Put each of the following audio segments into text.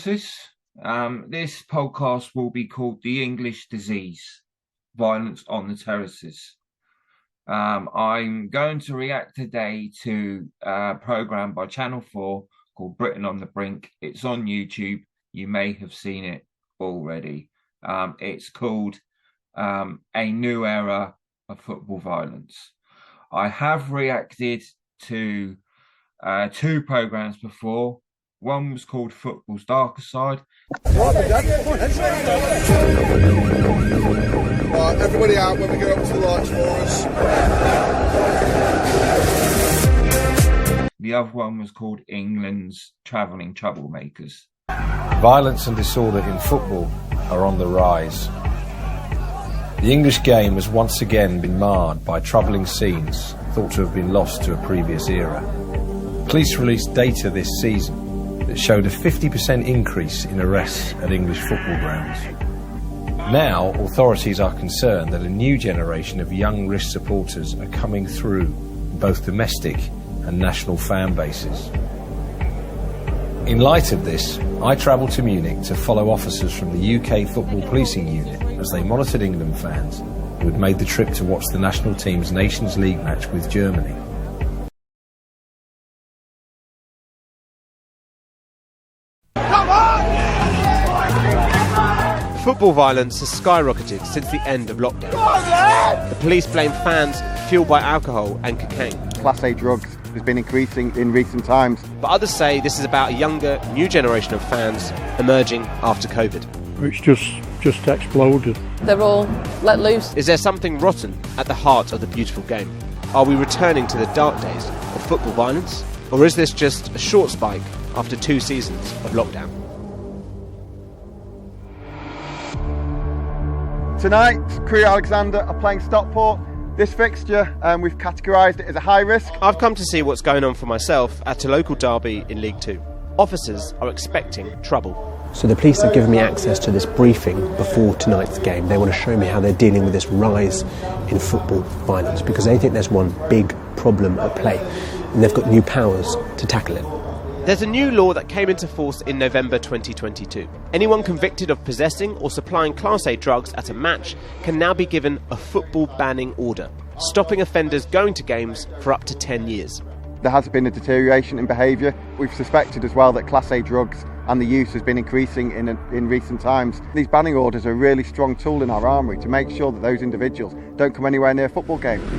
terraces. This podcast will be called The English Disease, Violence on the Terraces. I'm going to react today to a programme by Channel 4 called Britain on the Brink. It's on YouTube. You may have seen it already. It's called A New Era of Football Violence. I have reacted to two programmes before. One was called Football's Darker Side. Everybody out when we go up to the lights for us. The other one was called England's Travelling Troublemakers. Violence and disorder in football are on the rise. The English game has once again been marred by troubling scenes thought to have been lost to a previous era. Police released data this season that showed a 50% increase in arrests at English football grounds. Now, authorities are concerned that a new generation of young risk supporters are coming through in both domestic and national fan bases. In light of this, I travelled to Munich to follow officers from the UK Football Policing Unit as they monitored England fans who had made the trip to watch the national team's Nations League match with Germany. Football violence has skyrocketed since the end of lockdown. The police blame fans fueled by alcohol and cocaine. Class A drugs has been increasing in recent times. But others say this is about a younger, new generation of fans emerging after COVID. It's just exploded. They're all let loose. Is there something rotten at the heart of the beautiful game? Are we returning to the dark days of football violence? Or is this just a short spike after 2 seasons of lockdown? Tonight, Crewe Alexander are playing Stockport. This fixture, we've categorised it as a high risk. I've come to see what's going on for myself at a local derby in League 2. Officers are expecting trouble. So the police have given me access to this briefing before tonight's game. They want to show me how they're dealing with this rise in football violence because they think there's one big problem at play and they've got new powers to tackle it. There's a new law that came into force in November 2022. Anyone convicted of possessing or supplying Class A drugs at a match can now be given a football banning order, stopping offenders going to games for up to 10 years. There has been a deterioration in behaviour. We've suspected as well that Class A drugs and the use has been increasing in recent times. These banning orders are a really strong tool in our armoury to make sure that those individuals don't come anywhere near football games.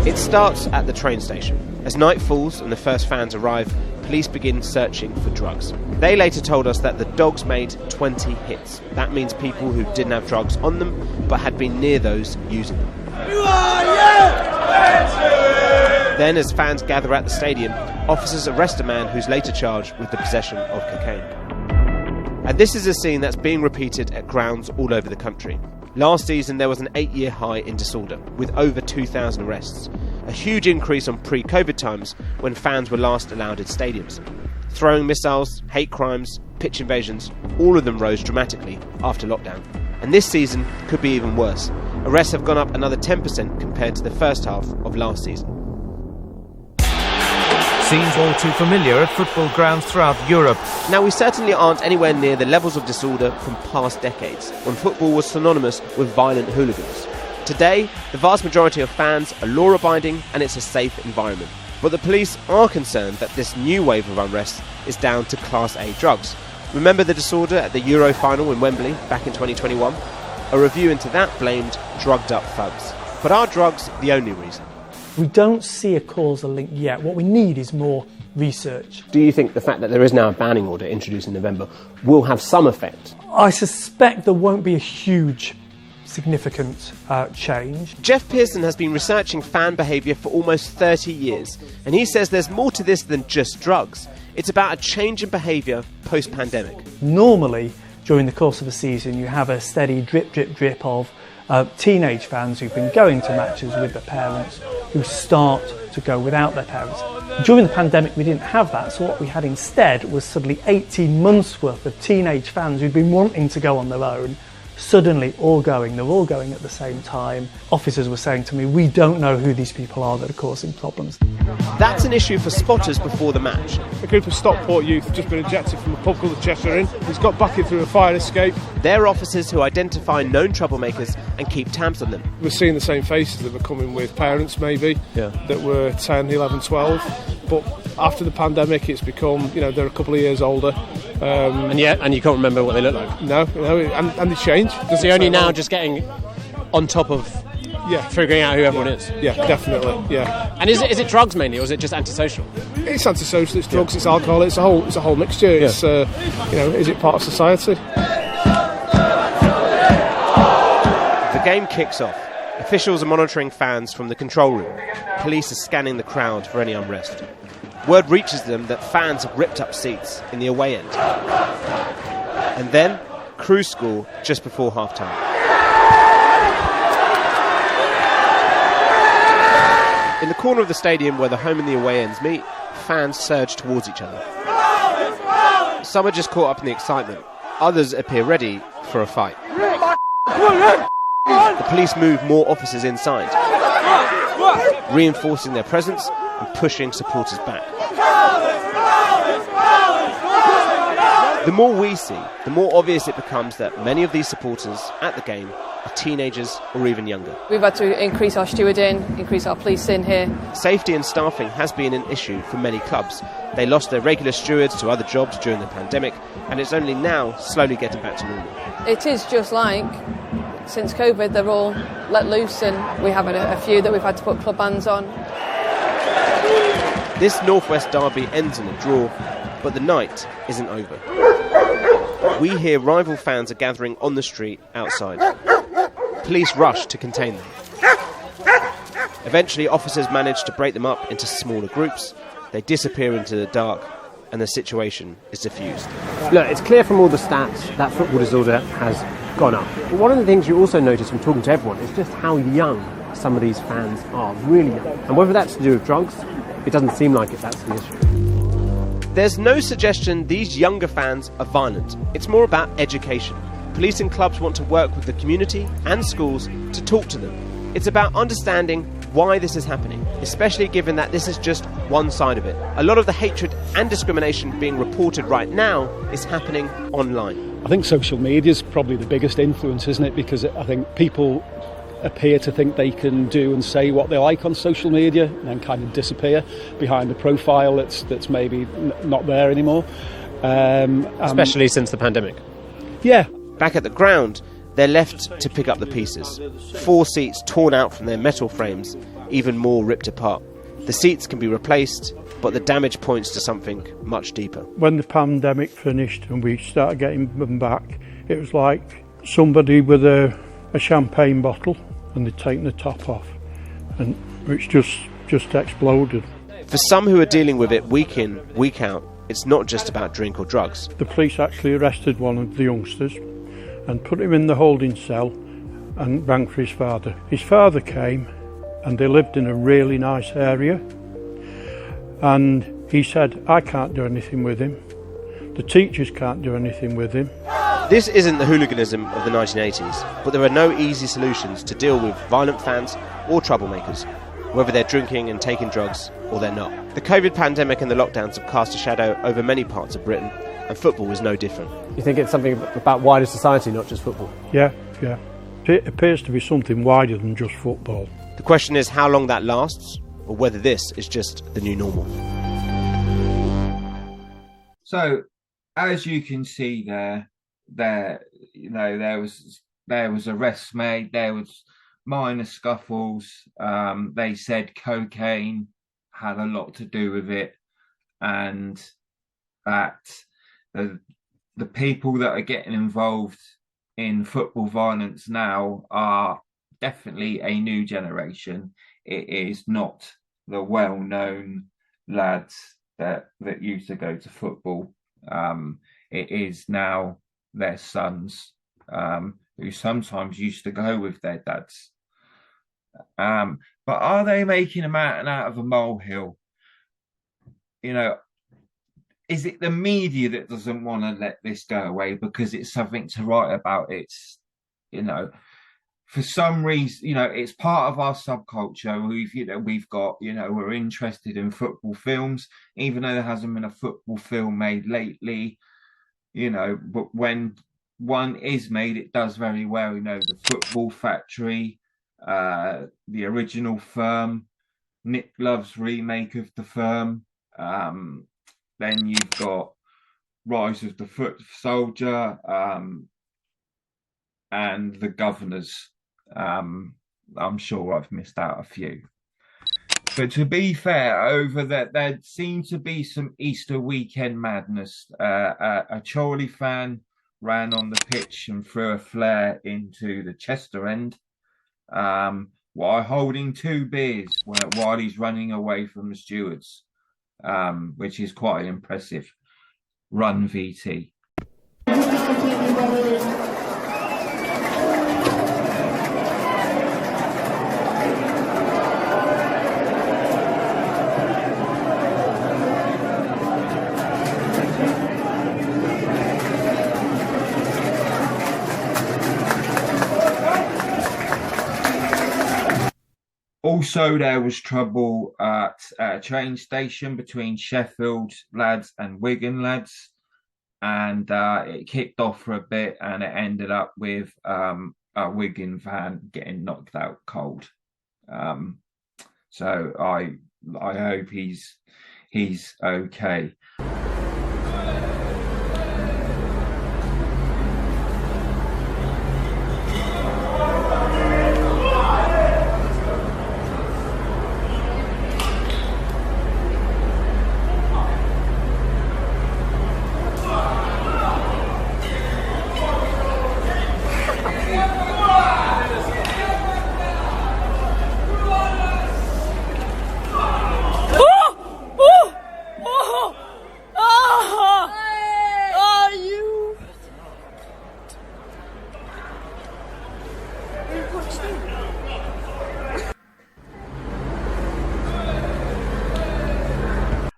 It starts at the train station. As night falls and the first fans arrive, police begin searching for drugs. They later told us that the dogs made 20 hits. That means people who didn't have drugs on them but had been near those using them. Then, as fans gather at the stadium, officers arrest a man who's later charged with the possession of cocaine. And this is a scene that's being repeated at grounds all over the country. Last season there was an 8-year high in disorder, with over 2,000 arrests. A huge increase on pre-COVID times when fans were last allowed in stadiums. Throwing missiles, hate crimes, pitch invasions, all of them rose dramatically after lockdown. And this season could be even worse. Arrests have gone up another 10% compared to the first half of last season. Seems all too familiar at football grounds throughout Europe. Now, we certainly aren't anywhere near the levels of disorder from past decades, when football was synonymous with violent hooligans. Today, the vast majority of fans are law-abiding and it's a safe environment. But the police are concerned that this new wave of unrest is down to Class A drugs. Remember the disorder at the Euro final in Wembley back in 2021? A review into that blamed drugged-up thugs. But are drugs the only reason? We don't see a causal link yet. What we need is more research. Do you think the fact that there is now a banning order introduced in November will have some effect? I suspect there won't be a huge, significant change. Jeff Pearson has been researching fan behaviour for almost 30 years, and he says there's more to this than just drugs. It's about a change in behaviour post-pandemic. Normally, during the course of a season, you have a steady drip, drip, drip of teenage fans who've been going to matches with their parents who start to go without their parents. During the pandemic we didn't have that, so what we had instead was suddenly 18 months worth of teenage fans who'd been wanting to go on their own suddenly all going. They're all going at the same time. Officers were saying to me, we don't know who these people are that are causing problems. That's an issue for spotters before the match. A group of Stockport youth have just been ejected from a pub called the Cheshire Inn. He's got back in through a fire escape. They're officers who identify known troublemakers and keep tabs on them. We're seeing the same faces that were coming with parents maybe, that were 10, 11, 12. But after the pandemic it's become, they're a couple of years older. And you can't remember what they look like? No, and they change. Is he only now just getting on top of figuring out who everyone is? Yeah, definitely, yeah. And is it drugs mainly, or is it just antisocial? It's antisocial, it's drugs, it's alcohol, it's a whole mixture. It's, is it part of society? The game kicks off. Officials are monitoring fans from the control room. Police are scanning the crowd for any unrest. Word reaches them that fans have ripped up seats in the away end. And then, crew score just before half-time. In the corner of the stadium where the home and the away ends meet, fans surge towards each other. Some are just caught up in the excitement. Others appear ready for a fight. The police move more officers inside, reinforcing their presence and pushing supporters back. The more we see, the more obvious it becomes that many of these supporters at the game are teenagers or even younger. We've had to increase our stewarding, increase our police in here. Safety and staffing has been an issue for many clubs. They lost their regular stewards to other jobs during the pandemic, and it's only now slowly getting back to normal. It is just like, since COVID, they're all let loose, and we have a few that we've had to put club bans on. This Northwest derby ends in a draw, but the night isn't over. We hear rival fans are gathering on the street outside. Police rush to contain them. Eventually, officers manage to break them up into smaller groups. They disappear into the dark, and the situation is diffused. Look, it's clear from all the stats that football disorder has gone up. But one of the things you also notice from talking to everyone is just how young some of these fans are, really young. And whether that's to do with drugs, it doesn't seem like that's the issue. There's no suggestion these younger fans are violent. It's more about education. Police and clubs want to work with the community and schools to talk to them. It's about understanding why this is happening, especially given that this is just one side of it. A lot of the hatred and discrimination being reported right now is happening online. I think social media is probably the biggest influence, isn't it? Because I think people appear to think they can do and say what they like on social media and then kind of disappear behind a profile that's maybe not there anymore. Especially since the pandemic. Yeah. Back at the ground, they're left to pick up the pieces. 4 seats torn out from their metal frames, even more ripped apart. The seats can be replaced, but the damage points to something much deeper. When the pandemic finished and we started getting them back, it was like somebody with a champagne bottle and they'd taken the top off, and it's just exploded. For some who are dealing with it week in, week out, it's not just about drink or drugs. The police actually arrested one of the youngsters and put him in the holding cell and rang for his father. His father came, and they lived in a really nice area, and he said, I can't do anything with him. The teachers can't do anything with him. This isn't the hooliganism of the 1980s, but there are no easy solutions to deal with violent fans or troublemakers, whether they're drinking and taking drugs or they're not. The COVID pandemic and the lockdowns have cast a shadow over many parts of Britain, and football is no different. You think it's something about wider society, not just football? Yeah. It appears to be something wider than just football. The question is how long that lasts, or whether this is just the new normal. So, as you can see there was arrests made. There was minor scuffles. They said cocaine had a lot to do with it, and that the people that are getting involved in football violence now are definitely a new generation. It is not the well-known lads that used to go to football. It is now their sons, who sometimes used to go with their dads. But are they making a mountain out of a molehill? Is it the media that doesn't want to let this go away because it's something to write about? It's you know, for some reason, it's part of our subculture. We've got, we're interested in football films, even though there hasn't been a football film made lately, but when one is made, it does very well. The Football Factory, the original Firm, Nick Love's remake of The Firm. Then you've got Rise of the Foot Soldier, and The Governors. I'm sure I've missed out a few. But to be fair, there seemed to be some Easter weekend madness. A Chorley fan ran on the pitch and threw a flare into the Chester end, while holding 2 beers while he's running away from the stewards, which is quite impressive. Run VT. Also, there was trouble at a train station between Sheffield lads and Wigan lads, and it kicked off for a bit, and it ended up with a Wigan fan getting knocked out cold. So I hope he's okay.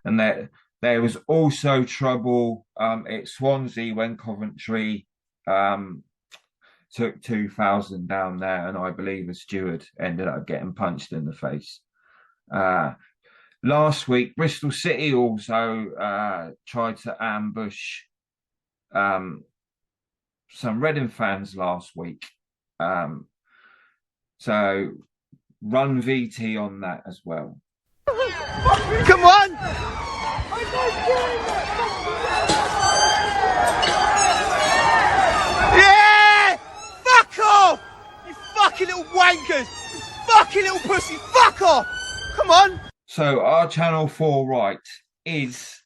And there was also trouble at Swansea when Coventry took 2,000 down there, and I believe a steward ended up getting punched in the face. Last week, Bristol City also tried to ambush some Reading fans last week. So run VT on that as well. Come on! Yeah! Fuck off! You fucking little wankers! You fucking little pussy! Fuck off! Come on! So our Channel 4 right is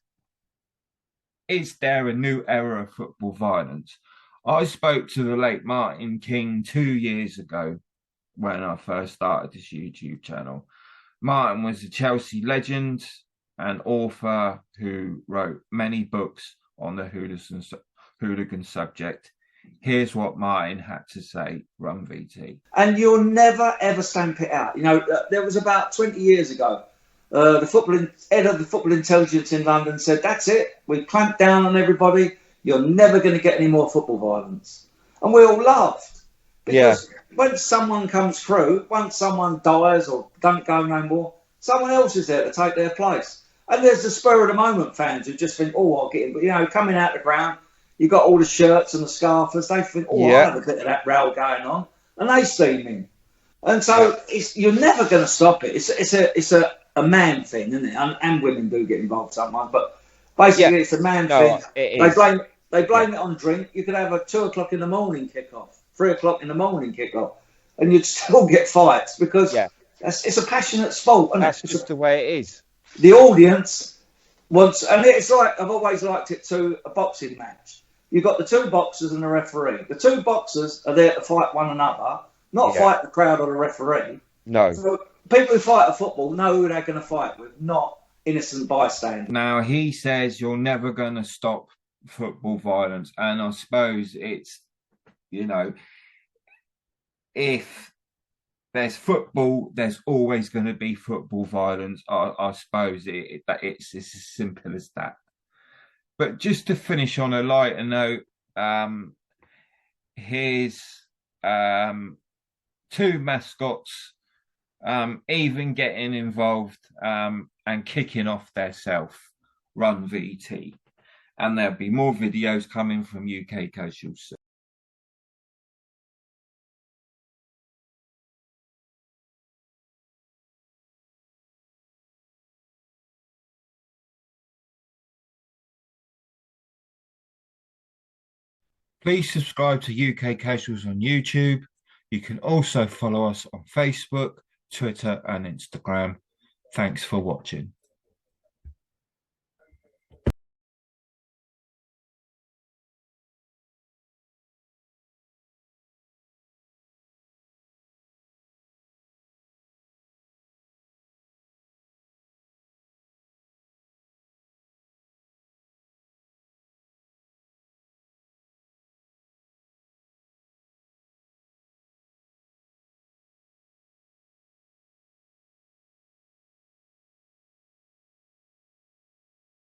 there a new era of football violence? I spoke to the late Martin King 2 years ago when I first started this YouTube channel. Martin was a Chelsea legend and author who wrote many books on the hooligan subject. Here's what Martin had to say, run VT. And you'll never, ever stamp it out. There was about 20 years ago, the head of the football intelligence in London said, that's it, we clamped down on everybody, you're never going to get any more football violence. And we all laughed. Because when someone comes through, once someone dies or don't go no more, someone else is there to take their place. And there's the spur of the moment fans who just think, oh, I'll get in. Coming out the ground, you've got all the shirts and the scarfers. They think, oh, I'll have a bit of that row going on. And they steam in. And so you're never going to stop it. It's a man thing, isn't it? And women do get involved sometimes. But basically, it's a man thing. They blame it on drink. You could have a 2 o'clock in the morning kick-off. 3 o'clock in the morning kick-off, and you'd still get fights because it's a passionate sport. And that's just the way it is. The audience wants, and it's like I've always liked it to a boxing match. You've got the 2 boxers and the referee. The 2 boxers are there to fight one another, not fight the crowd or the referee. No. So people who fight at football know who they're going to fight with, not innocent bystanders. Now, he says you're never going to stop football violence, and I suppose it's, if there's football, there's always going to be football violence. I suppose it's as simple as that. But just to finish on a lighter note, here's two mascots even getting involved and kicking off their self-run VT. And there'll be more videos coming from UK Casuals soon. Please subscribe to UK Casuals on YouTube. You can also follow us on Facebook, Twitter and Instagram. Thanks for watching.